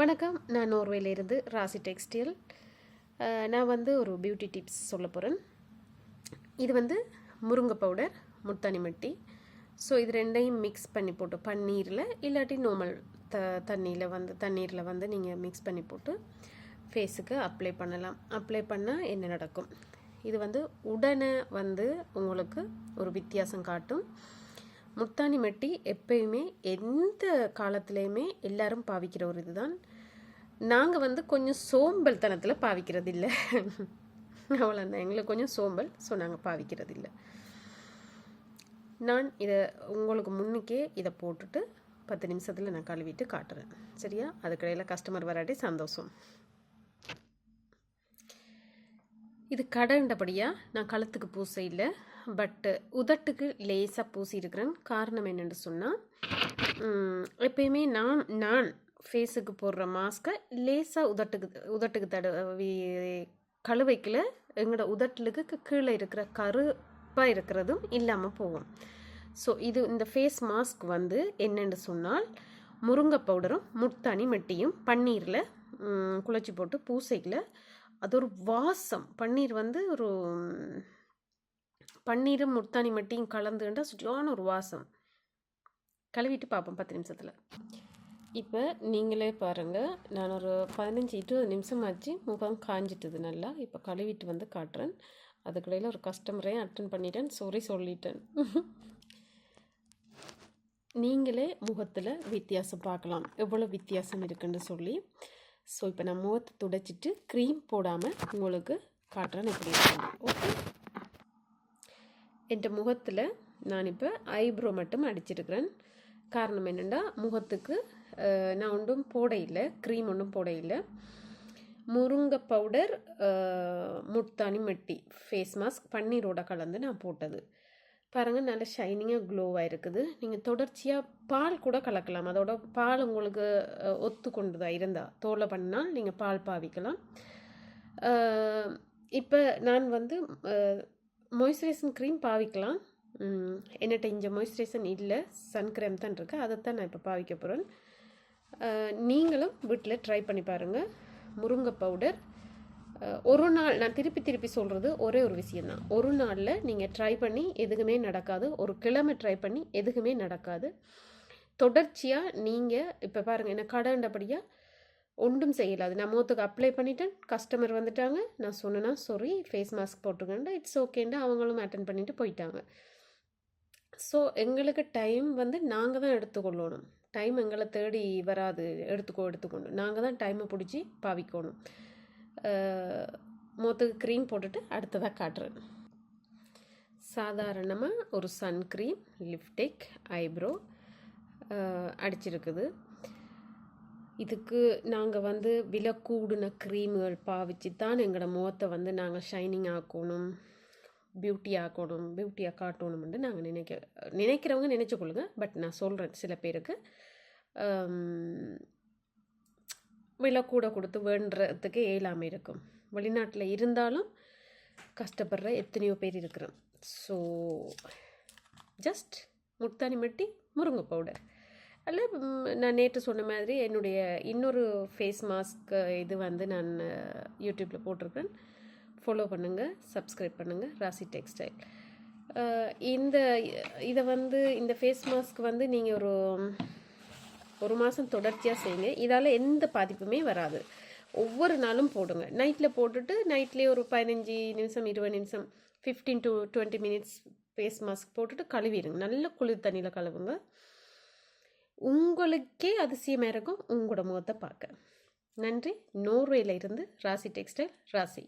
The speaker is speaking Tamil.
வணக்கம். நான் நோர்வேலிருந்து ராசி டெக்ஸ்டைல். நான் வந்து ஒரு பியூட்டி டிப்ஸ் சொல்ல போகிறேன். இது வந்து முருங்கை பவுடர், முல்தானி மட்டி. ஸோ இது ரெண்டையும் மிக்ஸ் பண்ணி போட்டு பன்னீரில் இல்லாட்டி நார்மல் தண்ணீரில் வந்து நீங்கள் மிக்ஸ் பண்ணி போட்டு ஃபேஸுக்கு அப்ளை பண்ணலாம். அப்ளை பண்ணால் என்ன நடக்கும்? இது வந்து உடனே வந்து உங்களுக்கு ஒரு வித்தியாசம் காட்டும். முல்தானி மட்டி எப்பயுமே எந்த காலத்துலேயுமே எல்லாரும் பாவிக்கிற ஒரு இதுதான். நாங்கள் வந்து கொஞ்சம் சோம்பல்தனத்தில் பாவிக்கிறது இல்லை. அவ்வளோதான், எங்களுக்கு கொஞ்சம் சோம்பல். ஸோ நாங்கள் பாவிக்கிறது இல்லை. நான் இதை உங்களுக்கு முன்னுக்கே இதை போட்டுட்டு 10 நிமிஷத்தில் நான் கழுவிட்டு காட்டுறேன். சரியா? அதுக்கடையில் கஸ்டமர் வராட்டி சந்தோஷம். இது கடைண்டபடியாக நான் கழுத்துக்கு பூச இல்லை, பட்டு உதட்டுக்கு லேசாக பூசியிருக்கிறேன். காரணம் என்னென்னு சொன்னால், எப்பயுமே நான் ஃபேஸுக்கு போடுற மாஸ்க்கை லேசாக உதட்டுக்கு தடவி கழுவைக்கில் எங்களோட உதட்டலுக்கு கீழே இருக்கிற கருப்பாக இருக்கிறதும் இல்லாமல் போகும். ஸோ இந்த ஃபேஸ் மாஸ்க் வந்து என்னென்னு சொன்னால், முருங்கை பவுடரும் முல்தானி மட்டியும் பன்னீரில் குழச்சி போட்டு பூசைக்கில் அது ஒரு வாசம். பன்னீர் வந்து ஒரு பன்னீரும் முல்தானி மட்டியும் கலந்துண்டா சுற்றியான ஒரு வாசம். கழுவிட்டு பார்ப்போம் 10 நிமிஷத்தில். இப்போ நீங்களே பாருங்கள், நான் ஒரு 15-20 நிமிஷம் ஆச்சு, முகம் காஞ்சிட்டுது நல்லா. இப்போ கழுவிட்டு வந்து காட்டுறேன். அதுக்கிடையில் ஒரு கஸ்டமரையும் அட்டன் பண்ணிட்டேன், சொல்லிட்டேன். நீங்களே முகத்தில் வித்தியாசம் பார்க்கலாம், எவ்வளோ வித்தியாசம் இருக்குன்னு சொல்லி. ஸோ இப்போ நான் முகத்தை துடைச்சிட்டு க்ரீம் போடாமல் உங்களுக்கு காட்டுறேன் எப்படி இருக்கு. ஓகே, என் முகத்தில் நான் இப்போ ஐப்ரோ மட்டும் அடிச்சிருக்கிறேன். காரணம் என்னென்னா, முகத்துக்கு நான் ஒன்றும் போட இல்லை, க்ரீம் ஒன்றும் போட இல்லை. முருங்கை பவுடர், முல்தானி மட்டி ஃபேஸ் மாஸ்க் பன்னீரோட கலந்து நான் போட்டது. பாருங்கள், நல்ல ஷைனிங்காக க்ளோவாக இருக்குது. நீங்கள் தொடர்ச்சியாக பால் கூட கலக்கலாம். அதோட பால் உங்களுக்கு ஒத்து கொண்டுதான் இருந்தால் தோலை பண்ணால் நீங்கள் பால் பாவிக்கலாம். இப்போ நான் வந்து மாய்ஸ்சரைசன் க்ரீம் பாவிக்கலாம். என்னட்ட இங்கே மாய்ஸ்சரைசன் இல்லை, சன் க்ரீம் தான் இருக்குது. அதைத்தான் நான் இப்போ பாவிக்க போகிறேன். நீங்களும் வீட்டில் ட்ரை பண்ணி பாருங்கள். முருங்கை பவுடர் ஒரு நாள், நான் திருப்பி சொல்கிறது ஒரே ஒரு விஷயந்தான். ஒரு நாளில் நீங்கள் ட்ரை பண்ணி எதுக்குமே நடக்காது. ஒரு கிழமை ட்ரை பண்ணி எதுக்குமே நடக்காது. தொடர்ச்சியாக நீங்கள் இப்போ பாருங்கள், என்ன கடைண்டபடியாக ஒன்றும் செய்யலாது. நான் முகத்துக்கு அப்ளை பண்ணிட்டேன், கஸ்டமர் வந்துட்டாங்க. நான் சொன்னேன்னா சாரி ஃபேஸ் மாஸ்க் போட்டுக்கண்டா, இட்ஸ் ஓகேண்டா அவங்களும் அட்டன் பண்ணிவிட்டு போயிட்டாங்க. ஸோ எங்களுக்கு டைம் வந்து நாங்கள் தான் எடுத்துக்கொள்ளணும். டைம் எங்களை தேடி வராது. எடுத்துக்கொண்டு நாங்கள் தான் டைமை பிடிச்சி பாவிக்கணும். முகத்துக்கு க்ரீம் போட்டுட்டு அடுத்ததாக காட்டுறேன். சாதாரணமாக ஒரு சன் க்ரீம், லிப்டிக், ஐப்ரோ அடிச்சிருக்குது. இதுக்கு நாங்கள் வந்து விலை கூடின க்ரீம்கள் பாவிச்சு தான் எங்களோட முகத்தை வந்து நாங்கள் ஷைனிங் ஆக்கணும், பியூட்டியாக காட்டணும்னு நாங்கள் நினைக்கிறவங்க நினச்சிக்கொள்ளுங்க. பட் நான் சொல்கிறேன், சில பேருக்கு விலை கூட கொடுத்து வேண்டுறதுக்கு இயலாமல் இருக்கும். வெளிநாட்டில் இருந்தாலும் கஷ்டப்படுற எத்தனையோ பேர் இருக்கிறோம். ஸோ ஜஸ்ட் முல்தானி மட்டி, முருங்கை பவுடர். அதில் நான் நேற்று சொன்ன மாதிரி என்னுடைய இன்னொரு ஃபேஸ் மாஸ்க் இது வந்து நான் யூடியூப்பில் போட்டிருக்கேன். ஃபாலோ பண்ணுங்கள், சப்ஸ்கிரைப் பண்ணுங்கள், ராசி டெக்ஸ்டைல். இதை வந்து இந்த ஃபேஸ் மாஸ்க் வந்து நீங்கள் ஒரு மாதம் தொடர்ச்சியாக செய்யுங்க. இதால் எந்த பாதிப்புமே வராது. ஒவ்வொரு நாளும் போடுங்க. நைட்டில் போட்டுட்டு நைட்லேயே ஒரு 15 நிமிஷம் 20 நிமிஷம் 15 to 20 மினிட்ஸ் ஃபேஸ் மாஸ்க் போட்டுட்டு கழுவிடுங்க. நல்ல குளிர் தண்ணியில் கழுவுங்க. உங்களுக்கே அதிசயமாக இருக்கும் உங்களோட முகத்தை பார்க்க. நன்றி. நோர்வேல இருந்து ராசி டெக்ஸ்டைல், ராசி.